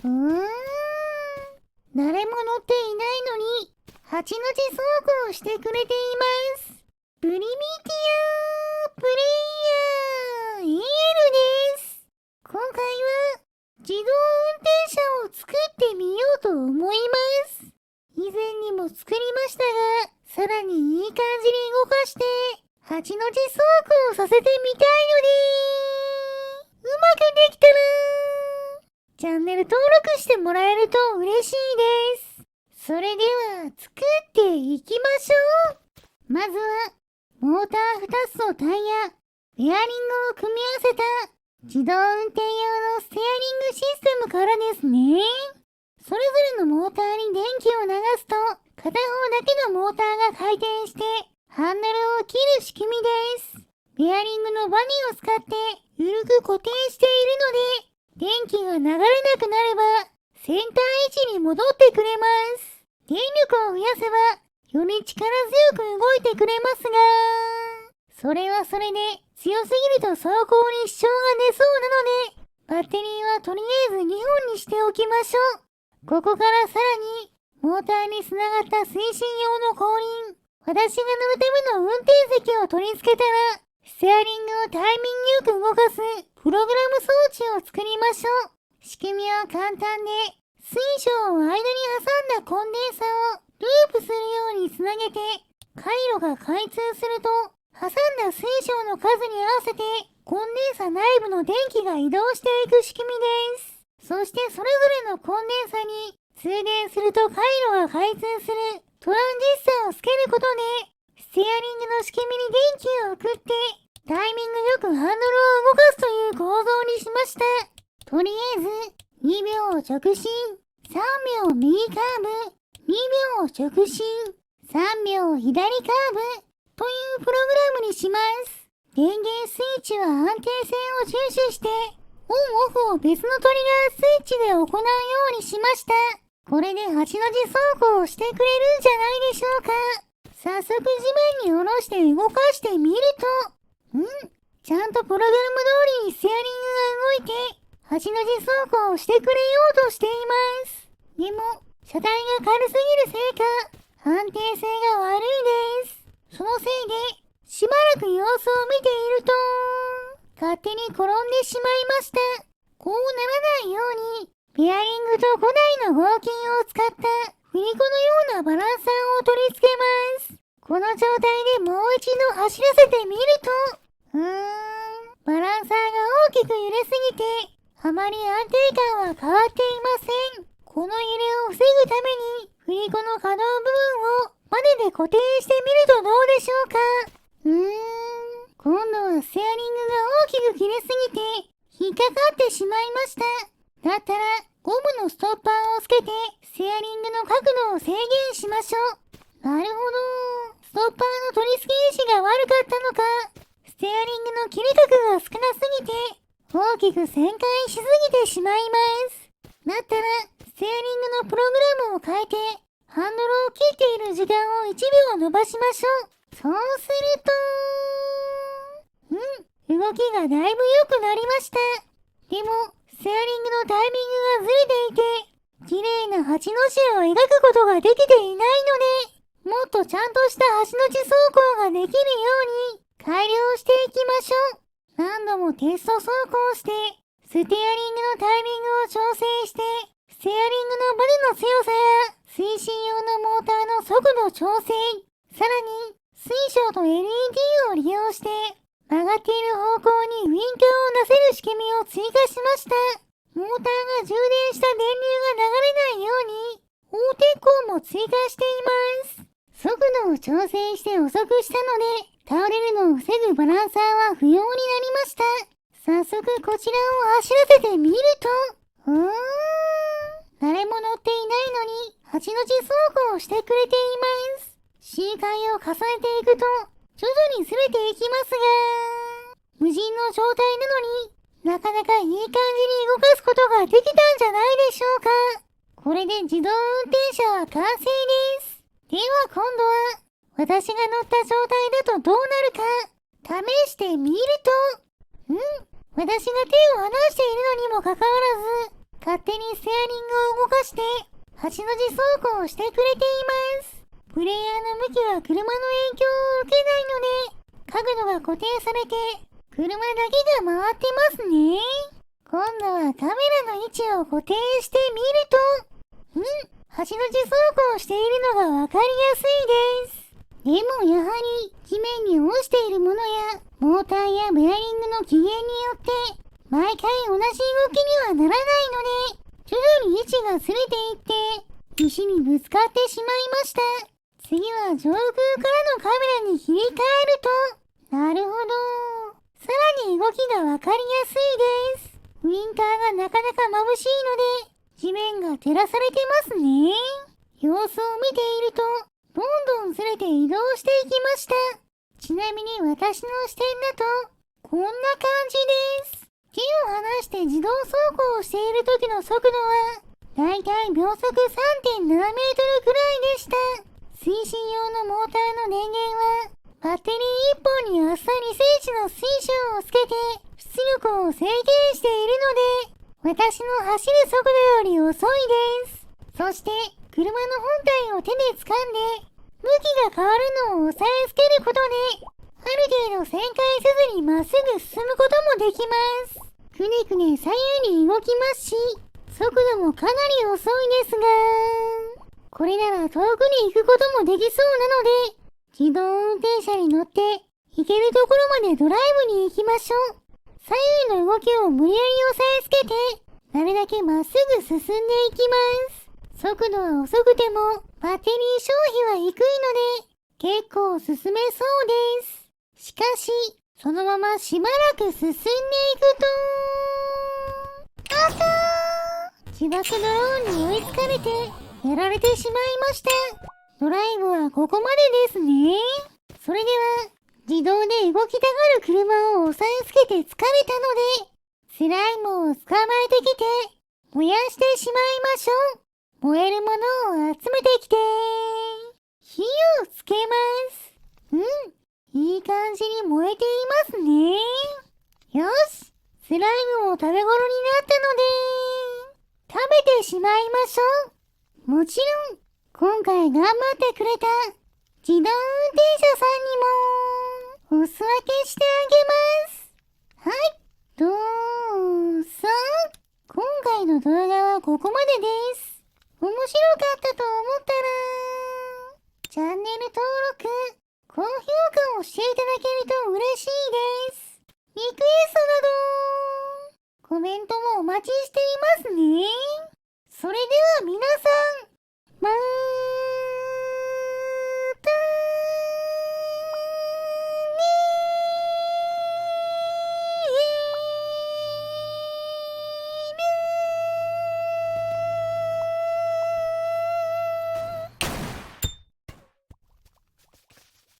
誰も乗っていないのに、8の字走行してくれています。プリミティアプレイヤー EL です。今回は自動運転車を作ってみようと思います。以前にも作りましたが、さらにいい感じに動かして、8の字走行させてみたいのでうまくできたらチャンネル登録してもらえると嬉しいです。それでは作っていきましょう。まずはモーター2つとタイヤ、ベアリングを組み合わせた自動運転用のステアリングシステムからですね。それぞれのモーターに電気を流すと片方だけのモーターが回転してハンドルを切る仕組みです。ベアリングのバネを使って緩く固定しているので、電気が流れなくなればセンター位置に戻ってくれます。電力を増やせばより力強く動いてくれますが、それはそれで強すぎると走行に支障が出そうなので、バッテリーはとりあえず2本にしておきましょう。ここからさらにモーターにつながった推進用の後輪、私が乗るための運転席を取り付けたら、ステアリングをタイミングよく動かすプログラム装置を作りましょう。仕組みは簡単で、水晶を間に挟んだコンデンサをループするようにつなげて、回路が開通すると、挟んだ水晶の数に合わせて、コンデンサ内部の電気が移動していく仕組みです。そしてそれぞれのコンデンサに通電すると回路が開通するトランジスタをつけることで、ステアリングの仕組みに電気を送って、タイミングよくハンドルを動かすという構造にしました。とりあえず、2秒直進、3秒右カーブ、2秒直進、3秒左カーブというプログラムにします。電源スイッチは安定性を重視して、オンオフを別のトリガースイッチで行うようにしました。これで8の字走行をしてくれるんじゃないでしょうか。早速地面に下ろして動かしてみると、ちゃんとプログラム通りにステアリングが動いて、8の字走行をしてくれようとしています。でも、車体が軽すぎるせいか、安定性が悪いです。そのせいで、しばらく様子を見ていると、勝手に転んでしまいました。こうならないように、ベアリングと5台の合金を使った振り子のようなバランサーを取り付けます。この状態でもう一度走らせてみると、バランサーが大きく揺れすぎて、あまり安定感は変わっていません。この揺れを防ぐために、振り子の可動部分をバネで固定してみるとどうでしょうか。今度はステアリングが大きく切れすぎて、引っかかってしまいました。だったら、ゴムのストッパーをつけて、ステアリングの角度を制限しましょう。なるほど。ストッパーの取り付け位置が悪かったのか、ステアリングの切れ角が少なすぎて、大きく旋回しすぎてしまいます。だったら、ステアリングのプログラムを変えて、ハンドルを切っている時間を1秒伸ばしましょう。そうすると、動きがだいぶ良くなりました。でも、ステアリングのタイミングがずれていて、綺麗な8の字を描くことができていないので、もっとちゃんとした8の字走行ができるように改良していきましょう。何度もテスト走行して、ステアリングのタイミングを調整して、ステアリングのバネの強さや推進用のモーターの速度調整、さらに水晶と LED を利用して曲がっている方向にウインカーを出せる仕組みを追加しました。モーターが充電した電流が流れないように、横転向も追加しています。速度を調整して遅くしたので、倒れるのを防ぐバランサーは不要になりました。早速こちらを走らせてみると、誰も乗っていないのに8の字走行をしてくれています。周回を重ねていくと、徐々にずれていきますが、無人の状態なのになかなかいい感じに動かすことができたんじゃないでしょうか。これで自動運転車は完成です。では今度は、私が乗った状態だとどうなるか、試してみると、私が手を離しているのにもかかわらず、勝手にステアリングを動かして8の字走行をしてくれています。プレイヤーの向きは車の影響を受けないので、角度が固定されて車だけが回ってますね。今度はカメラの位置を固定してみると、8の字走行しているのがわかりやすいです。でもやはり地面に落ちているものやモーターやベアリングの起源によって毎回同じ動きにはならないので、徐々に位置がずれていって石にぶつかってしまいました。次は上空からのカメラに切り替えると、なるほど。さらに動きがわかりやすいです。ウインカーがなかなか眩しいので、地面が照らされてますね。様子を見ていると、どんどんずれて移動していきました。ちなみに私の視点だと、こんな感じです。手を離して自動走行をしている時の速度は、だいたい秒速 3.7 メートルくらいでした。推進用のモーターの電源は、バッテリー1本に厚さ2センチの水晶をつけて、出力を制限しているので、私の走る速度より遅いです。そして、車の本体を手で掴んで、向きが変わるのを押さえつけることで、ある程度旋回せずにまっすぐ進むこともできます。くねくね左右に動きますし、速度もかなり遅いですが、これなら遠くに行くこともできそうなので、自動運転車に乗って行けるところまでドライブに行きましょう。左右の動きを無理やり押さえつけて、なるだけまっすぐ進んでいきます。速度は遅くてもバッテリー消費は低いので、結構進めそうです。しかし、そのまましばらく進んでいくと、あかー！自爆ドローンに追いつかれて、やられてしまいました。ドライブはここまでですね。それでは、自動で動きたがる車を押さえつけて疲れたので、スライムを捕まえてきて、燃やしてしまいましょう。燃えるものを集めてきて、火をつけます。いい感じに燃えていますね。よし、スライムも食べ頃になったので、食べてしまいましょう。もちろん、今回頑張ってくれた自動運転車さんにもお裾分けしてあげます。はい、どうぞ。今回の動画はここまでです。面白かったと思ったら、チャンネル登録、高評価をしていただけると嬉しいです。リクエストなど、コメントもお待ちしていますね。それで